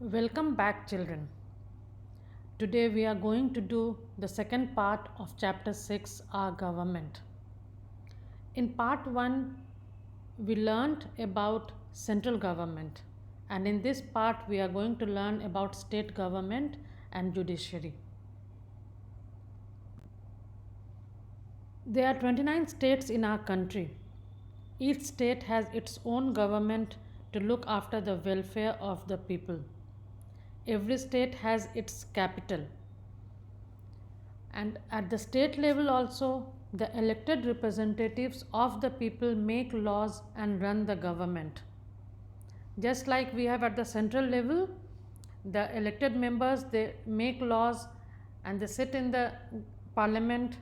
Welcome back, children. Today we are going to do the second part of chapter 6, Our Government. In part 1, we learned about central government, and in this part, we are going to learn about state government and judiciary. There are 29 states in our country. Each state has its own government to look after the welfare of the people. Every state has its capital. And at the state level also, the elected representatives of the people make laws and run the government. Just like we have at the central level, the elected members, they make laws and they sit in the parliament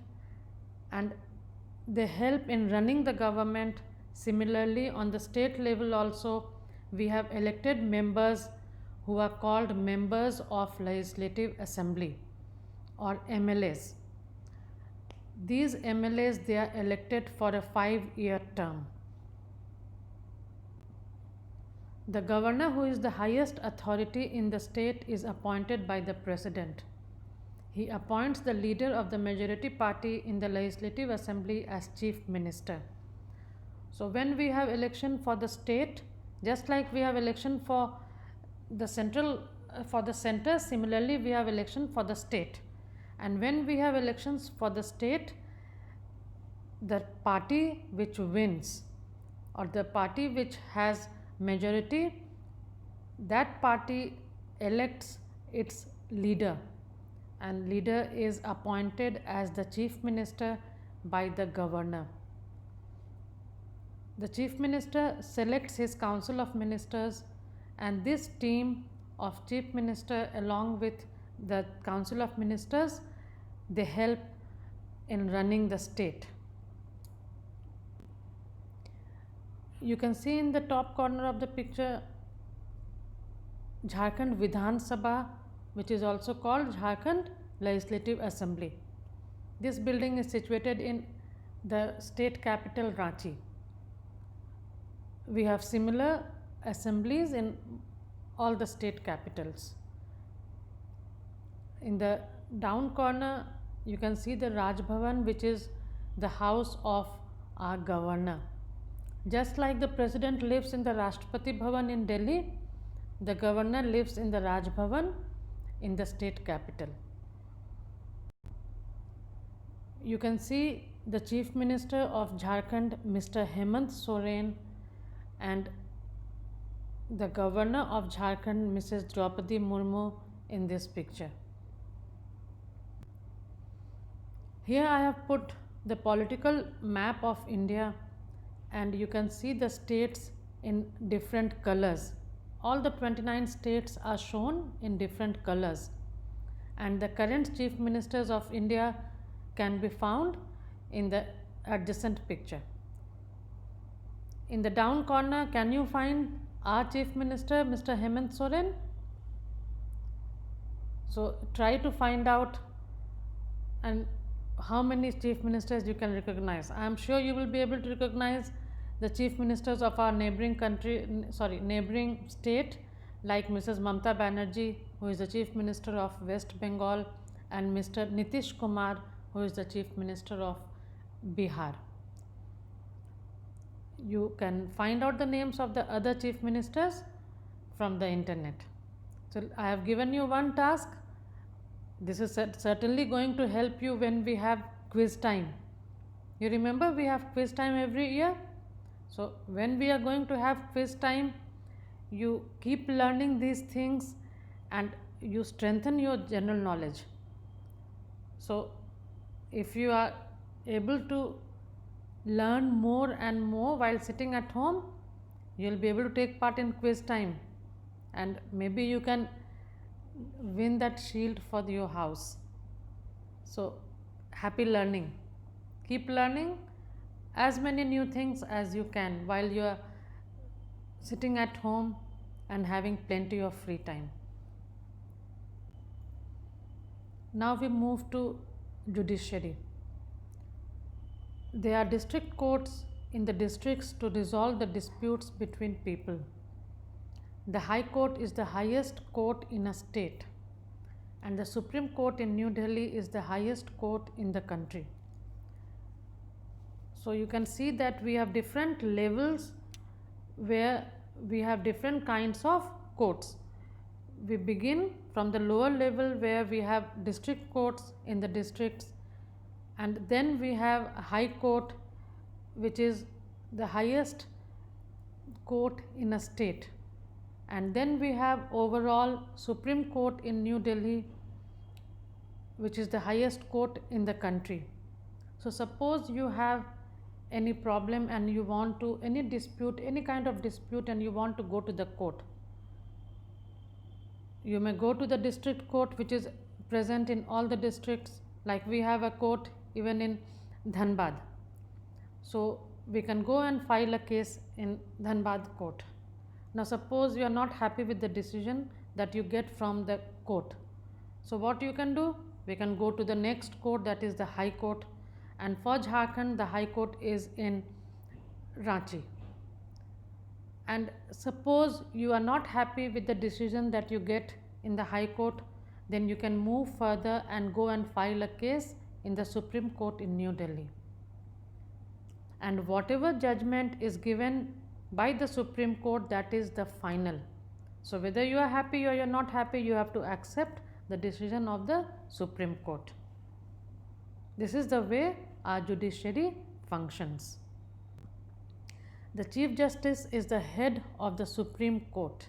and they help in running the government. Similarly, on the state level also, we have elected members who are called members of Legislative Assembly or MLAs. These MLAs, they are elected for a 5-year term. The governor, who is the highest authority in the state, is appointed by the president. He appoints the leader of the majority party in the Legislative Assembly as chief minister. So when we have election for the state, just like we have election for the center, similarly we have election for the state. And when we have elections for the state, the party which wins or the party which has majority, that party elects its leader, and leader is appointed as the chief minister by the governor. The chief minister selects his council of ministers, and this team of chief minister along with the council of ministers, they help in running the state. You can see in the top corner of the picture Jharkhand Vidhan Sabha, which is also called Jharkhand Legislative Assembly. This building is situated in the state capital Ranchi. We have similar assemblies in all the state capitals. In the down corner, you can see the Raj Bhavan, which is the house of our governor. Just like the president lives in the Rashtrapati Bhavan in Delhi, the governor lives in the Raj Bhavan in the state capital. You can see the chief minister of Jharkhand, Mr. Hemant Soren, and the governor of Jharkhand, Mrs. Draupadi Murmu, in this picture. Here I have put the political map of India, and you can see the states in different colors. All the 29 states are shown in different colors, and the current chief ministers of India can be found in the adjacent picture. In the down corner, can you find our chief minister, Mr. Hemant Soren? So try to find out and how many chief ministers you can recognize. I am sure you will be able to recognize the chief ministers of our neighboring state, like Mrs. Mamta Banerjee, who is the chief minister of West Bengal, and Mr. Nitish Kumar, who is the chief minister of Bihar. You can find out the names of the other chief ministers from the internet. So I have given you one task. This is certainly going to help you when we have quiz time. You remember we have quiz time every year? So when we are going to have quiz time, you keep learning these things and you strengthen your general knowledge. So if you are able to learn more and more while sitting at home, you will be able to take part in quiz time, and maybe you can win that shield for your house. So happy learning. Keep learning as many new things as you can while you are sitting at home and having plenty of free time. Now we move to judiciary. There are district courts in the districts to resolve the disputes between people. The High Court is the highest court in a state, and the Supreme Court in New Delhi is the highest court in the country. So you can see that we have different levels where we have different kinds of courts. We begin from the lower level where we have district courts in the districts, and then we have a High Court, which is the highest court in a state, and then we have overall Supreme Court in New Delhi, which is the highest court in the country. So suppose you have any problem and you want to, any dispute, any kind of dispute, and you want to go to the court. You may go to the district court, which is present in all the districts, like we have a court even in Dhanbad. So we can go and file a case in Dhanbad court. Now suppose you are not happy with the decision that you get from the court. So what you can do? We can go to the next court, that is the High Court, and for Jharkhand the High Court is in Ranchi. And suppose you are not happy with the decision that you get in the High Court, then you can move further and go and file a case in the Supreme Court in New Delhi. And whatever judgment is given by the Supreme Court, that is the final. So whether you are happy or you are not happy, you have to accept the decision of the Supreme Court. This is the way our judiciary functions. The Chief Justice is the head of the Supreme Court.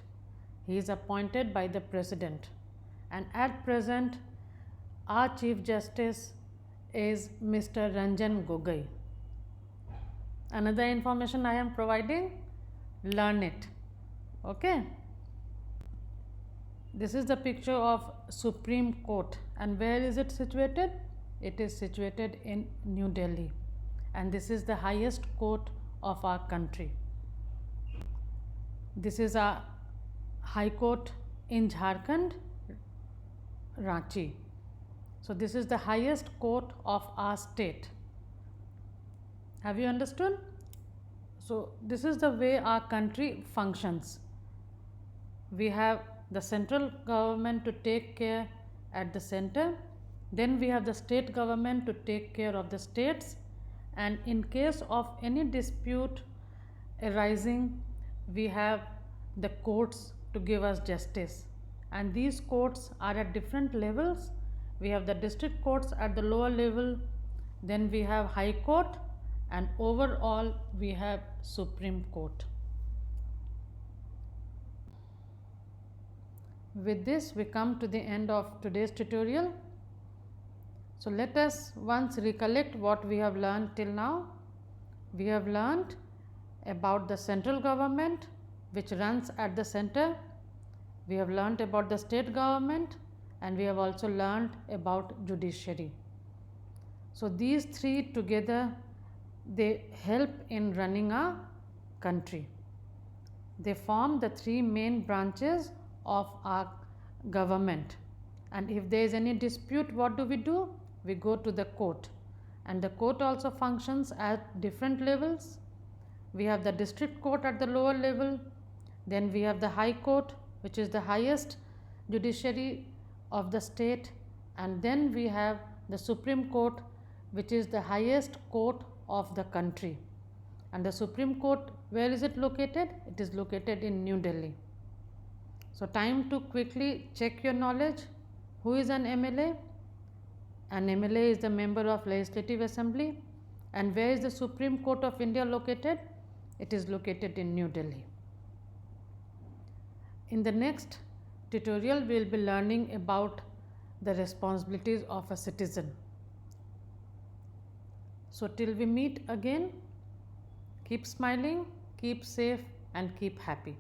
He is appointed by the President, and at present our Chief Justice is Mr. Ranjan Gogoi. Another information I am providing, learn it. Okay. This is the picture of Supreme Court, and where is it situated? It is situated in New Delhi, and this is the highest court of our country. This is our High Court in Jharkhand, Ranchi. So this is the highest court of our state. Have you understood? So this is the way our country functions. We have the central government to take care at the center, then we have the state government to take care of the states, and in case of any dispute arising, we have the courts to give us justice, and these courts are at different levels. We have the district courts at the lower level, then we have High Court, and overall we have Supreme Court. With this we come to the end of today's tutorial. So let us once recollect what we have learned till now. We have learned about the central government, which runs at the center. We have learned about the state government, and we have also learned about judiciary. So these three together, they help in running our country. They form the three main branches of our government, and if there is any dispute, what do? We go to the court, and the court also functions at different levels. We have the district court at the lower level, then we have the High Court, which is the highest judiciary of the state, and then we have the Supreme Court, which is the highest court of the country. And the Supreme Court, where is it located? It is located in New Delhi. So time to quickly check your knowledge. Who is an MLA? An MLA is the member of Legislative Assembly. And where is the Supreme Court of India located? It is located in New Delhi. In the next tutorial, we will be learning about the responsibilities of a citizen. So till we meet again, keep smiling, keep safe, and keep happy.